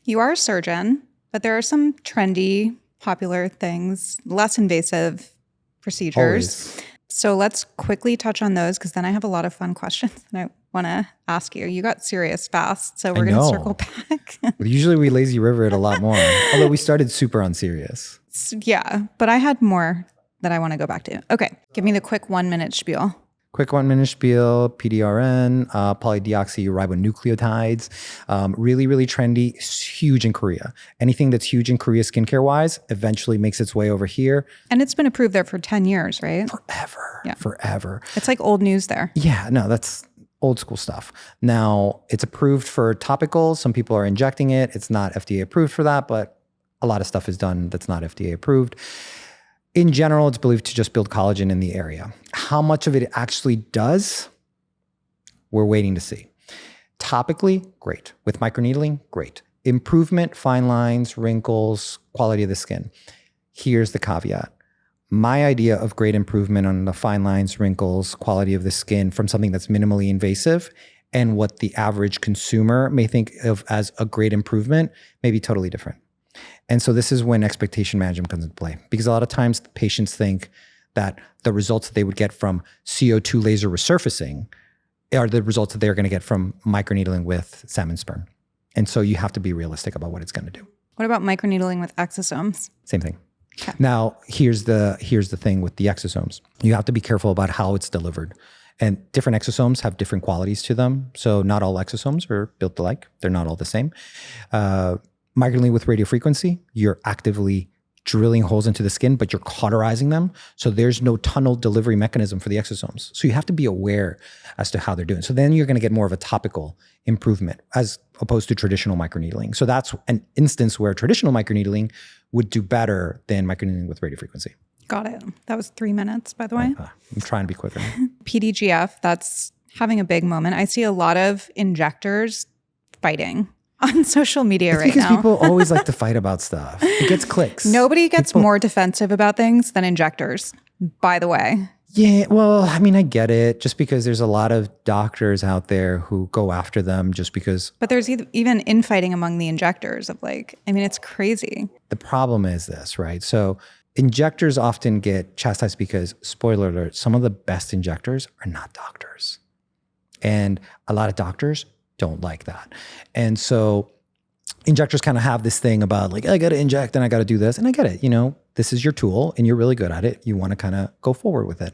You are a surgeon, but there are some trendy, popular things, less invasive procedures. Always. So let's quickly touch on those because then I have a lot of fun questions that I want to ask you. You got serious fast, so we're going to circle back. Usually we lazy river it a lot more, although we started super unserious. Yeah, but I had more that I want to go back to. Okay, give me the quick 1 minute spiel. Quick 1 minute spiel, PDRN, polydeoxyribonucleotides, really, really trendy, huge in Korea. Anything that's huge in Korea skincare wise eventually makes its way over here. And it's been approved there for 10 years, right? Forever. It's like old news there. Yeah, no, that's old school stuff. Now it's approved for topicals. Some people are injecting it. It's not FDA approved for that, but a lot of stuff is done that's not FDA approved. In general, it's believed to just build collagen in the area. How much of it actually does, we're waiting to see. Topically, great. With microneedling, great. Improvement, fine lines, wrinkles, quality of the skin. Here's the caveat. My idea of great improvement on the fine lines, wrinkles, quality of the skin from something that's minimally invasive and what the average consumer may think of as a great improvement may be totally different. And so this is when expectation management comes into play, because a lot of times patients think that the results that they would get from CO2 laser resurfacing are the results that they're going to get from microneedling with salmon sperm. And so you have to be realistic about what it's going to do. What about microneedling with exosomes? Same thing. Okay. Now, here's the thing with the exosomes. You have to be careful about how it's delivered. And different exosomes have different qualities to them. So not all exosomes are built alike. They're not all the same. Microneedling with radiofrequency, you're actively drilling holes into the skin, but you're cauterizing them. So there's no tunnel delivery mechanism for the exosomes. So you have to be aware as to how they're doing. So then you're going to get more of a topical improvement as opposed to traditional microneedling. So that's an instance where traditional microneedling would do better than microneedling with radiofrequency. Got it. That was 3 minutes, by the way. I'm trying to be quicker. PDGF, that's having a big moment. I see a lot of injectors fighting on social media right because now. Because people always like to fight about stuff. It gets clicks. Nobody gets more defensive about things than injectors, by the way. Yeah, well, I mean, I get it. Just because there's a lot of doctors out there who go after them just because. But there's even infighting among the injectors of it's crazy. The problem is this, right? So injectors often get chastised because, spoiler alert, some of the best injectors are not doctors. And a lot of doctors don't like that. And so injectors kind of have this thing about I got to inject and I got to do this. And I get it. This is your tool and you're really good at it. You want to kind of go forward with it.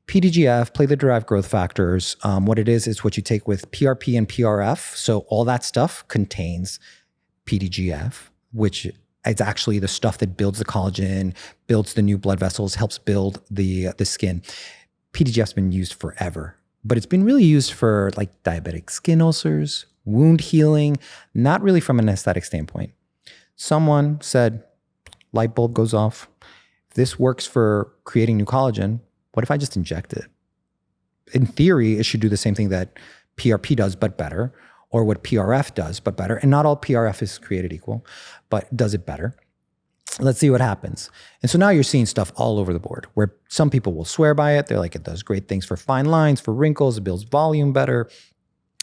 PDGF, platelet-derived growth factors, what it is what you take with PRP and PRF. So all that stuff contains PDGF, which it's actually the stuff that builds the collagen, builds the new blood vessels, helps build the skin. PDGF's been used forever. But it's been really used for diabetic skin ulcers, wound healing, not really from an aesthetic standpoint. Someone said, light bulb goes off. If this works for creating new collagen, what if I just inject it? In theory, it should do the same thing that PRP does, but better, or what PRF does, but better. And not all PRF is created equal, but does it better. Let's see what happens. And so now you're seeing stuff all over the board where some people will swear by it. They're like, it does great things for fine lines, for wrinkles, it builds volume better.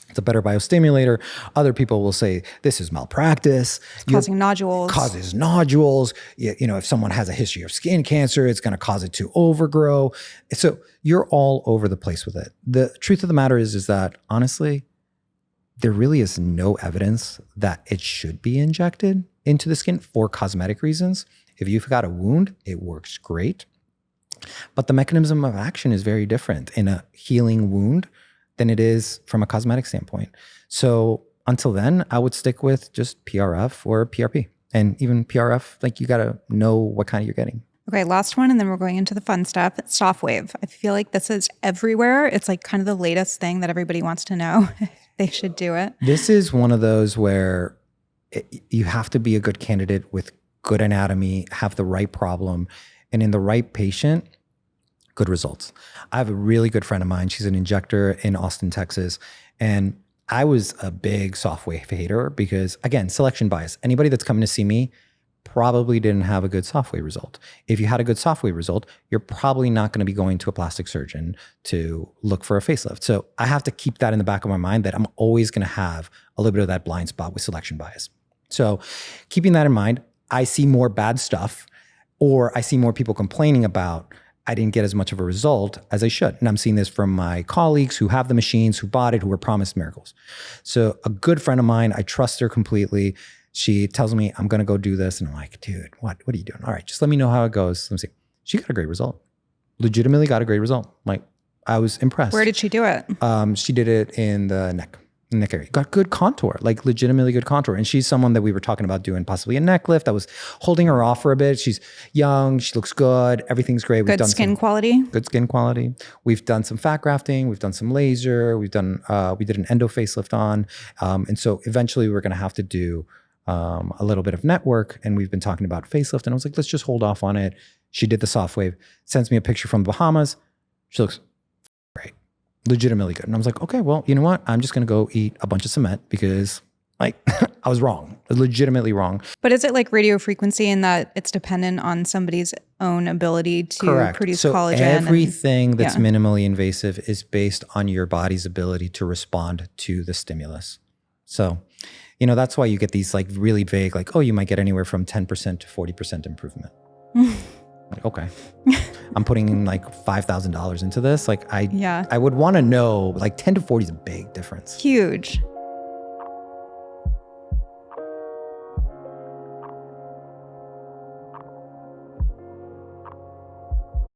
It's a better biostimulator. Other people will say, this is malpractice. Causing nodules. Causes nodules. If someone has a history of skin cancer, it's going to cause it to overgrow. So you're all over the place with it. The truth of the matter is that honestly, there really is no evidence that it should be injected into the skin for cosmetic reasons. If you've got a wound, it works great. But the mechanism of action is very different in a healing wound than it is from a cosmetic standpoint. So until then, I would stick with just PRF or PRP. And even PRF, you got to know what kind you're getting. Okay, last one, and then we're going into the fun stuff. Softwave. I feel like this is everywhere. It's kind of the latest thing that everybody wants to know. They should do it. This is one of those where you have to be a good candidate with good anatomy, have the right problem, and in the right patient, good results. I have a really good friend of mine. She's an injector in Austin, Texas. And I was a big Softwave hater because, again, selection bias. Anybody that's coming to see me probably didn't have a good Softwave result. If you had a good Softwave result, you're probably not going to be going to a plastic surgeon to look for a facelift. So I have to keep that in the back of my mind that I'm always going to have a little bit of that blind spot with selection bias. So keeping that in mind, I see more bad stuff, or I see more people complaining about I didn't get as much of a result as I should. And I'm seeing this from my colleagues who have the machines, who bought it, who were promised miracles. So a good friend of mine, I trust her completely. She tells me, I'm going to go do this. And I'm like, dude, what are you doing? All right, just let me know how it goes. Let me see. She got a great result. Legitimately got a great result. Like, I was impressed. Where did she do it? She did it in the neck area. Got good contour, like legitimately good contour. And she's someone that we were talking about doing possibly a neck lift. I was holding her off for a bit. She's young. She looks good. Everything's great. Good skin quality. Good skin quality. We've done some fat grafting. We've done some laser. We did an endo facelift on. And so eventually we're going to have to do a little bit of network. And we've been talking about facelift. And I was like, let's just hold off on it. She did the Softwave. Sends me a picture from the Bahamas. She looks great. Legitimately good. And I was like, okay, well, you know what? I'm just going to go eat a bunch of cement because like I was wrong. I was legitimately wrong. But is it like radio frequency in that it's dependent on somebody's own ability to produce collagen? Everything that's minimally invasive is based on your body's ability to respond to the stimulus. So, you know, that's why you get these like really vague, like, oh, you might get anywhere from 10% to 40% improvement. Like, okay, I'm putting in like $5,000 into this. Like I would want to know, like 10 to 40 is a big difference. Huge.